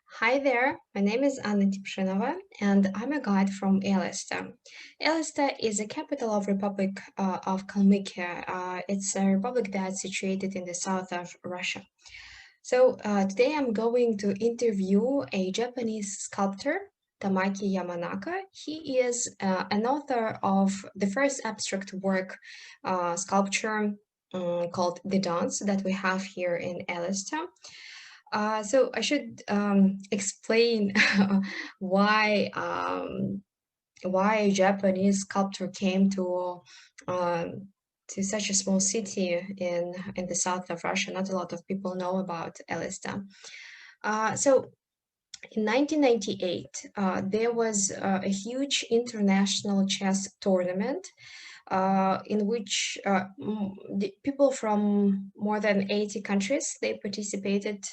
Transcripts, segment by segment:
Hi there, my name is Tepshinova, and I'm a guide from Elista. Elista is the capital of Republic of Kalmykia. It's a republic that's situated in the south of Russia. So today I'm going to interview a Japanese sculptor, Tamaki Yamanaka. He is an author of the first abstract work sculpture called The Dance that we have here in Elista. So I should explain why why a Japanese sculptor came um, to such a small city in the south of Russia. Not a lot of people know about Elista. So in 1998, there was a huge international chess tournament in which the people from more than 80 countries they participated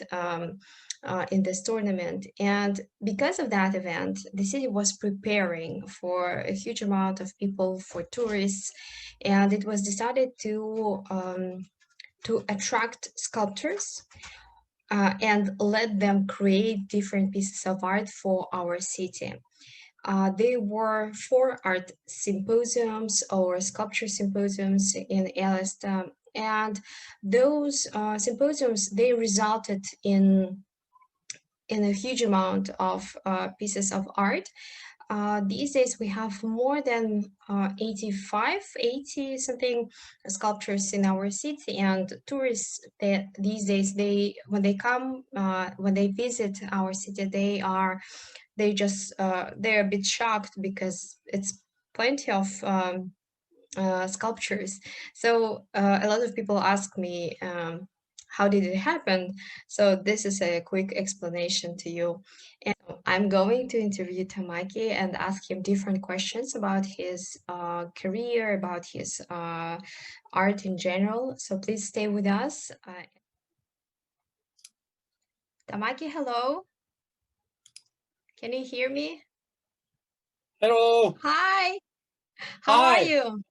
in this tournament. And because of that event, the city was preparing for a huge amount of people, for tourists, and it was decided to attract sculptors and let them create different pieces of art for our city. There were four art symposiums or sculpture symposiums in Elista, and those symposiums they resulted in a huge amount of pieces of art. These days we have more than 85, 80 something sculptures in our city, and tourists that these days they when they come when they visit our city they're a bit shocked because it's plenty of sculptures. So a lot of people ask me, how did it happen? So this is a quick explanation to you. And I'm going to interview Tamaki and ask him different questions about his career, about his art in general. So please stay with us. Tamaki, hello. Can you hear me? Hello. Hi. How are Hi. you?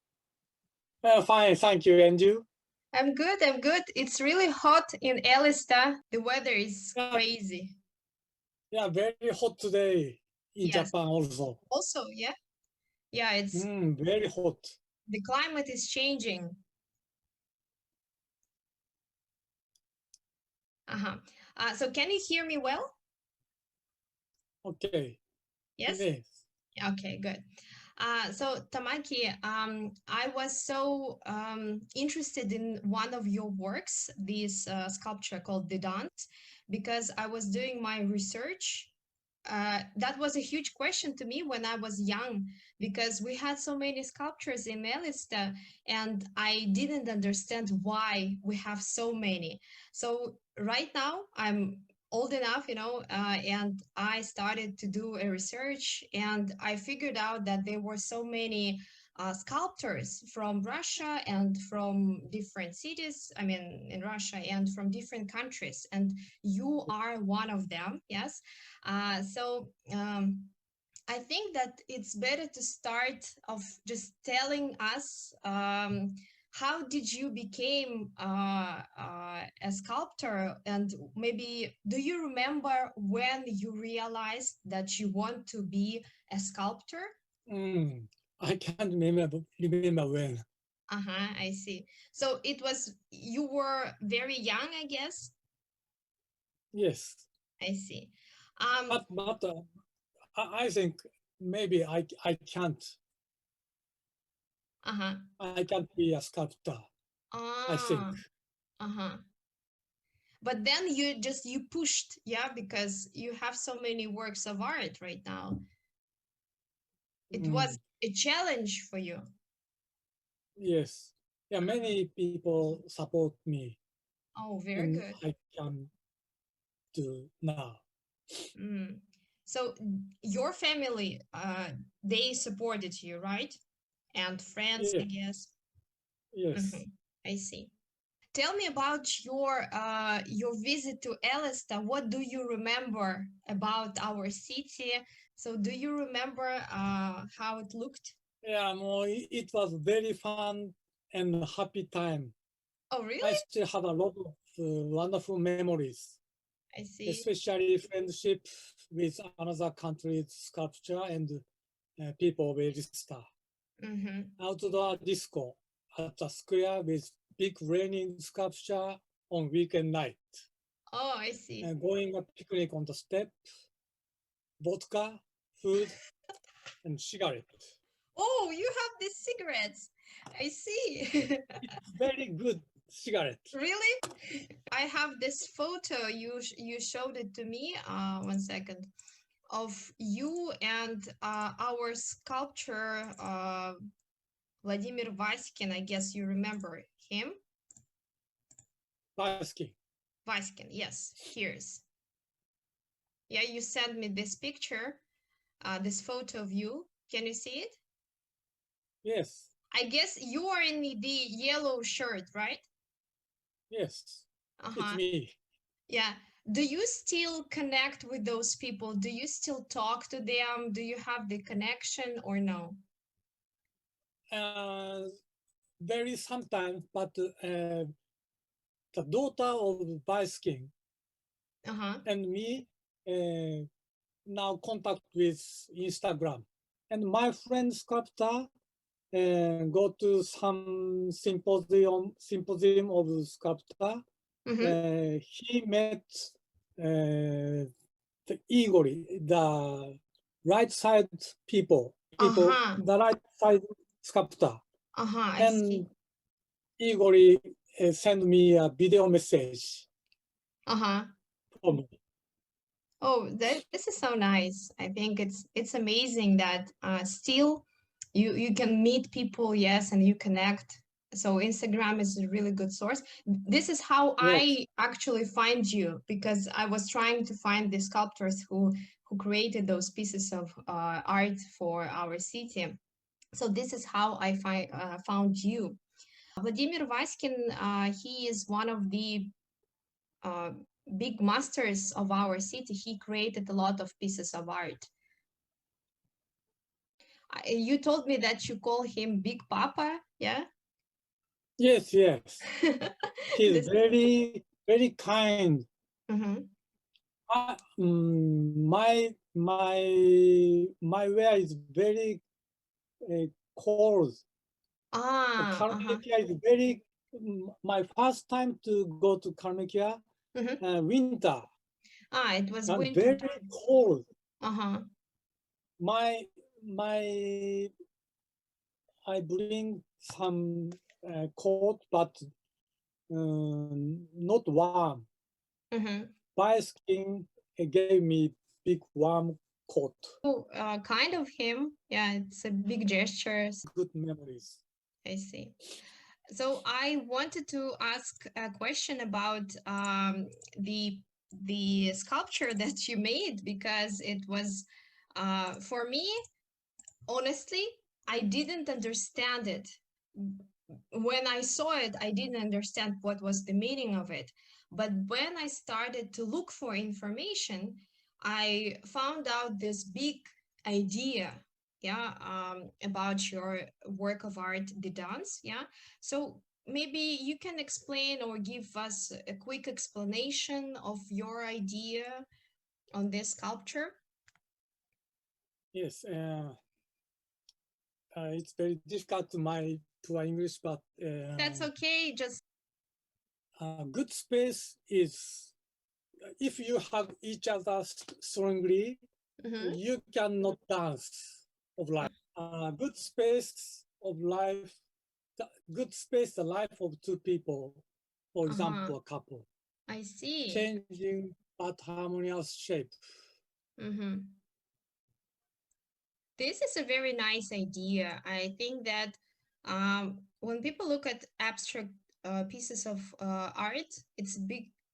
Fine, thank you. And you? I'm good. I'm good. It's really hot in Elista. The weather is Yeah, crazy. yeah, very hot today in Yes. Japan also. Also, yeah. Yeah, it's Very hot. the climate is changing. Uh-huh. So can you hear me well? Okay. Yes? Yes. Okay, good. So Tamaki, I was so interested in one of your works, this sculpture called The Dance, because I was doing my research. That was a huge question to me when I was young, because we had so many sculptures in Elista, and I didn't understand why we have so many. So right now I'm old enough, and I started to do a research, and I figured out that there were so many sculptors from Russia and from different cities, I mean, in Russia, and from different countries. And you are one of them, yes? So I think that it's better to start of just telling us how did you became a sculptor, and maybe do you remember when you realized that you want to be a sculptor? I can't remember when. Uh-huh, I see. So it was you were very young, I guess. Yes. I see. Um, But I think maybe I can't uh-huh. I can't be a sculptor, I think. Ah, uh-huh. But then you pushed, yeah, because you have so many works of art right now. It was Mm, a challenge for you. yes. Yeah, Uh-huh. many people support me Oh, very and good. I can do now. Mm. So your family, they supported you, right? And friends, I Yeah, guess. yes. Mhm. I see. Tell me about your visit to Elista. What do you remember about our city? So do you remember how it looked? Yeah, it was very fun and happy time. Oh, I really? still have a lot of wonderful memories. I see. especially friendship with another country's sculpture and people of Elista. Outdoor disco at the square with big raining sculpture on weekend night. Oh, I see. And going a picnic on the step, vodka, food, and cigarette. Oh, you have these cigarettes. I see. It's very good cigarette. Really? I have this photo. You showed it to me. 1 second. Of you and our sculptor, Vladimir Vaskin. I guess you remember him. Basking. Vaskin, yes. Here's. Yeah, you sent me this picture, this photo of you. Can you see it? Yes. I guess you are in the yellow shirt, right? Yes. It's me. Yeah. Do you still connect with those people? Do you still talk to them? Do you have the connection or no? Very sometimes, but the daughter of Basking and me now contact with Instagram. And my friend sculptor go to some symposium of sculptor. He met the Igor, the right side people, the right side sculptor. And Igor sent me a video message for me. Oh, this is so nice. I think it's amazing that still you can meet people, yes, and you connect. So Instagram is a really good source. This is how I actually find you, because I was trying to find the sculptors who created those pieces of art for our city. So this is how I found you. Vladimir Vaskin, he is one of the big masters of our city. He created a lot of pieces of art. You told me that you call him Big Papa, yeah? Yes, yes. He's very, very kind. My wear is very cold. Kalmykia is very. My first time to go to Kalmykia, winter. It was winter. Very cold. I bring some coat, but not warm. Basking gave me big warm coat. Oh, kind of him. Yeah, it's a big gesture. Good memories. I see. So I wanted to ask a question about the sculpture that you made, because it was for me, honestly, I didn't understand it. When I saw it, I didn't understand what was the meaning of it. But when I started to look for information, I found out this big idea, yeah, about your work of art, the dance, yeah. So maybe you can explain or give us a quick explanation of your idea on this sculpture. Yes, it's very difficult to my poor English, but that's okay. Just good space is if you have each other strongly, you cannot dance of life. Good space of life, good space, the life of two people, for example, a couple. I see. Changing but harmonious shape. This is a very nice idea. I think that when people look at abstract pieces of art, it's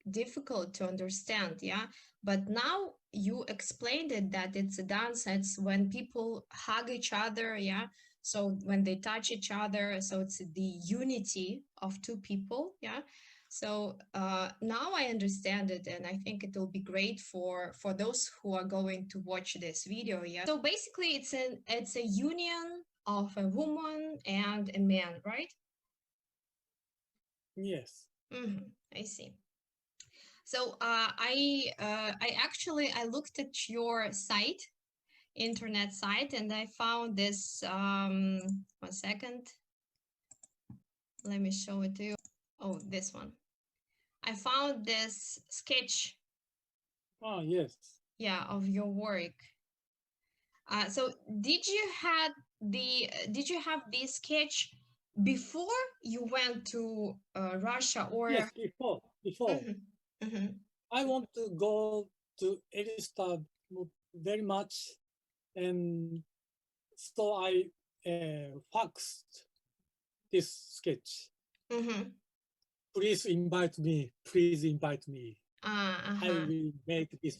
difficult to understand, yeah? But now you explained it, that it's a dance, it's when people hug each other, yeah? So when they touch each other, so it's the unity of two people, yeah? So now I understand it, and I think it will be great for those who are going to watch this video. Yeah. So basically, it's a union of a woman and a man, right? Yes. I see. So I looked at your site, internet site, and I found this. 1 second. Let me show it to you. Oh, this one. I found this sketch. Ah, yes. Yeah, of your work. So did you have this sketch before you went to Russia, or? Yes, before. Mhm, mhm. I want to go to Elista very much, and so I faxed this sketch. Mhm. Please invite me. Please invite me. I Uh-huh. will make this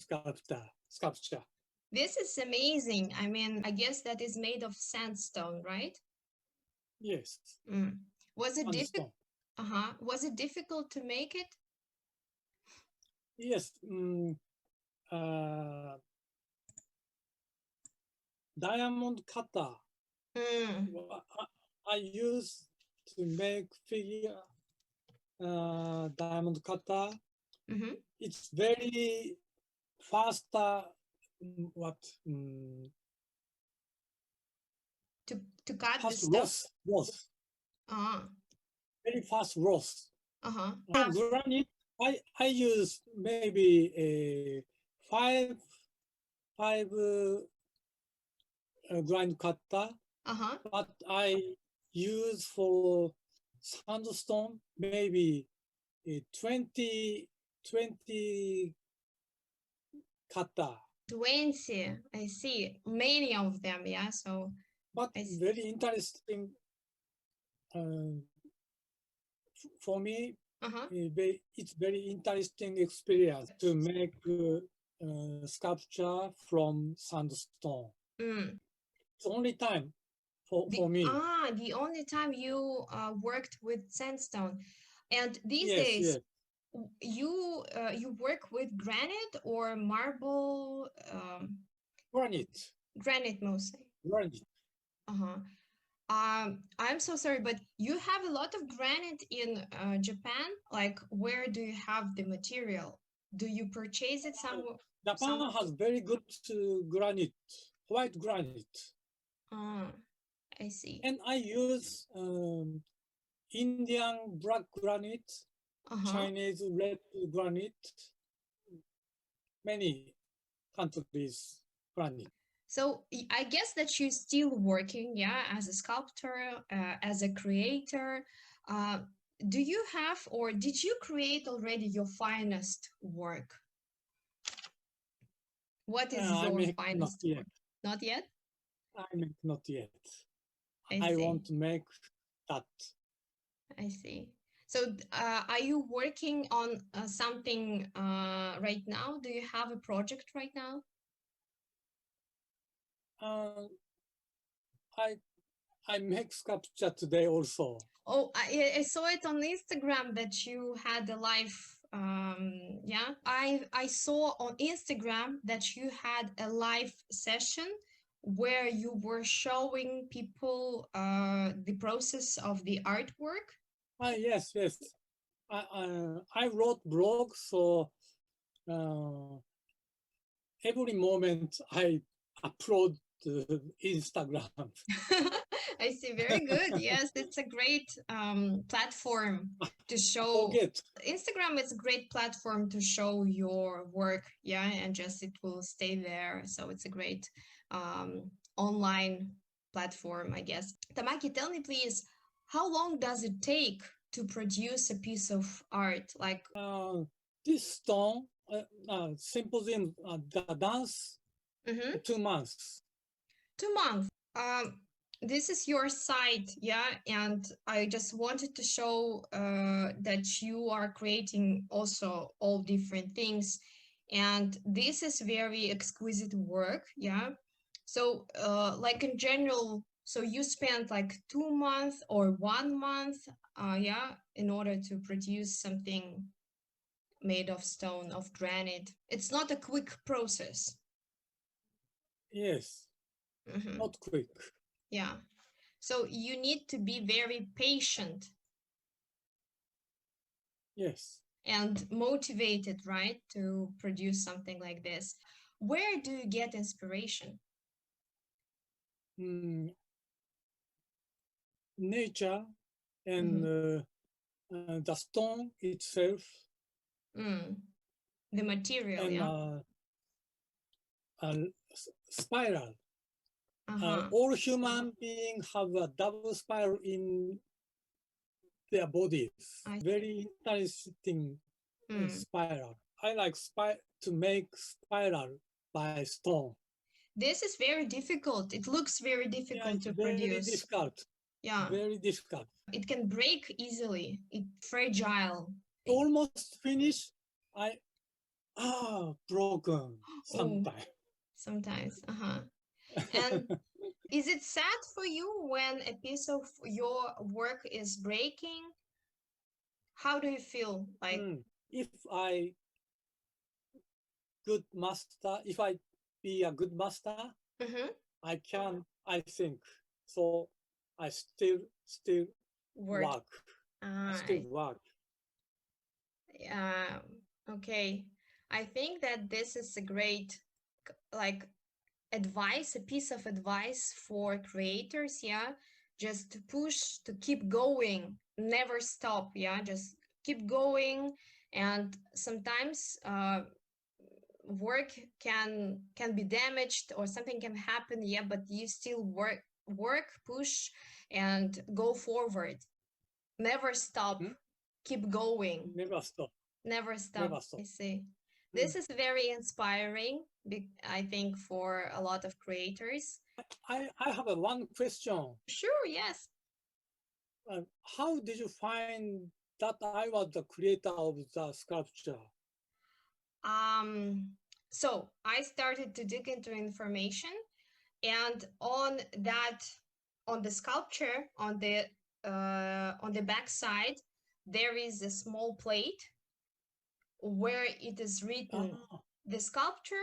sculpture. This is amazing. I mean, I guess that is made of sandstone, right? Yes, Mm. Was it difficult? understand. Was it difficult to make it? Yes, diamond cutter. Mm. I use to make figure diamond cutter. Mm-hmm. It's very faster. What? To cut the Fast stuff? roast. Uh-huh. Very fast roast. Uh-huh. For granite, I use maybe a five grind cutter, Uh-huh. but I use for sandstone maybe a 20 cutter. 20. I see. Many of them, yeah. So But I see. very interesting for me. Uh-huh. It's very interesting experience to make sculpture from sandstone. Mm. It's only time for me. The only time you worked with sandstone. And these Yes, days, yes. you work with granite or marble, Granite. granite mostly. Granite. Uh-huh. I'm so sorry, but you have a lot of granite in Japan. Like, where do you have the material? Do you purchase it somewhere? Japan has very good granite, white granite. Ah, I see. And I use Indian black granite, Uh-huh. Chinese red granite, many countries granite. So I guess that you're still working, yeah, as a sculptor, as a creator. Uh, do you have, or did you create already your finest work? What is I your make not finest yet. work? Not yet? I make not yet. I I see. want to make that. I see. So, are you working on something right now? Do you have a project right now? Uh, I make sculpture today also. Oh, I saw it on Instagram that you had a live. Yeah, I saw on Instagram that you had a live session where you were showing people the process of the artwork. Yes, yes. I wrote blog, so every moment I upload to Instagram. I see. Very good. Yes, it's a great platform to show. Forget. Instagram is a great platform to show your work. Yeah, and just it will stay there. So it's a great online platform, I guess. Tamaki, tell me please, how long does it take to produce a piece of art? Like This stone, symposium, the dance, 2 months. 2 months. This is your site, yeah, and I just wanted to show that you are creating also all different things, and this is very exquisite work, yeah. So, like in general, so you spent like 2 months or 1 month, yeah, in order to produce something made of stone, of granite. It's not a quick process. Yes, not quick. Yeah. So you need to be very patient. Yes. and motivated, right, to produce something like this. Where do you get inspiration? Nature and the stone itself. The material, and spiral. All human beings have a double spiral in their bodies. Very interesting spiral. I like to make spiral by stone. This is very difficult. It looks very difficult to produce. Very difficult. Yeah. Very difficult. It can break easily. It's fragile. Almost finished. Broken sometimes. Sometimes. And is it sad for you when a piece of your work is breaking? How do you feel? Like if I be a good master, I think so. I still work. I still work. Okay. I think that this is a great advice, a piece of advice for creators. Yeah, just to push, to keep going, never stop. Yeah, just keep going. And sometimes work can be damaged or something can happen. Yeah, but you still work, push, and go forward. Never stop. Keep going. Never stop. Never stop. I see. This is very inspiring, I think, for a lot of creators. I have one question. Sure, yes. How did you find that I was the creator of the sculpture? So I started to dig into information, and on the sculpture, on the back side, there is a small plate where it is written the sculpture.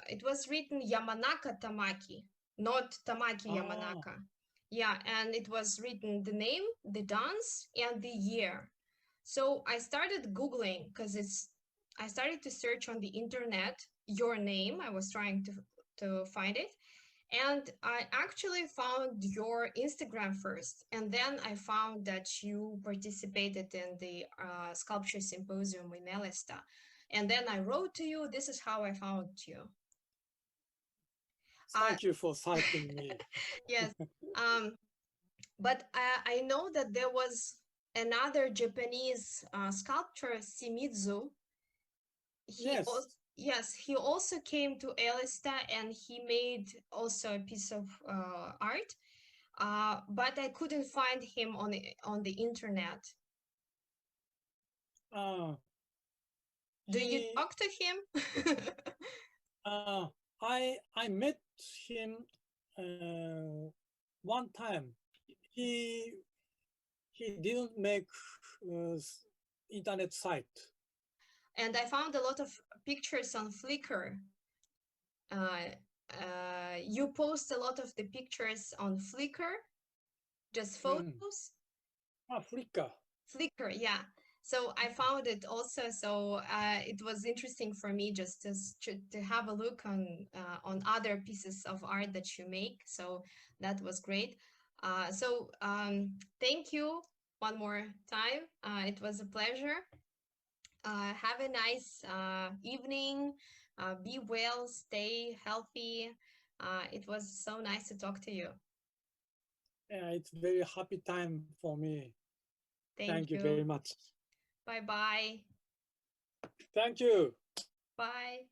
It was written Yamanaka Tamaki, not Tamaki Yamanaka. Yeah, and it was written the name, the dance, and the year. So I started Googling because I started to search on the internet your name. I was trying to find it. And I actually found your Instagram first. And then I found that you participated in the Sculpture Symposium in Elista. And then I wrote to you. This is how I found you. Thank you for citing me. Yes. But I know that there was another Japanese sculptor, Shimizu. Yes, he also came to Elista and he made also a piece of art, but I couldn't find him on the internet. Do you talk to him? I met him one time. He didn't make internet site. And I found a lot of pictures on Flickr. You post a lot of the pictures on Flickr, just photos. Flickr. Flickr, yeah. So I found it also. So it was interesting for me just to have a look on other pieces of art that you make. So that was great. So thank you one more time. It was a pleasure. Have a nice evening. Be well, stay healthy. It was so nice to talk to you. Yeah, it's very happy time for me. Thank you very much. Bye-bye. Thank you. Bye.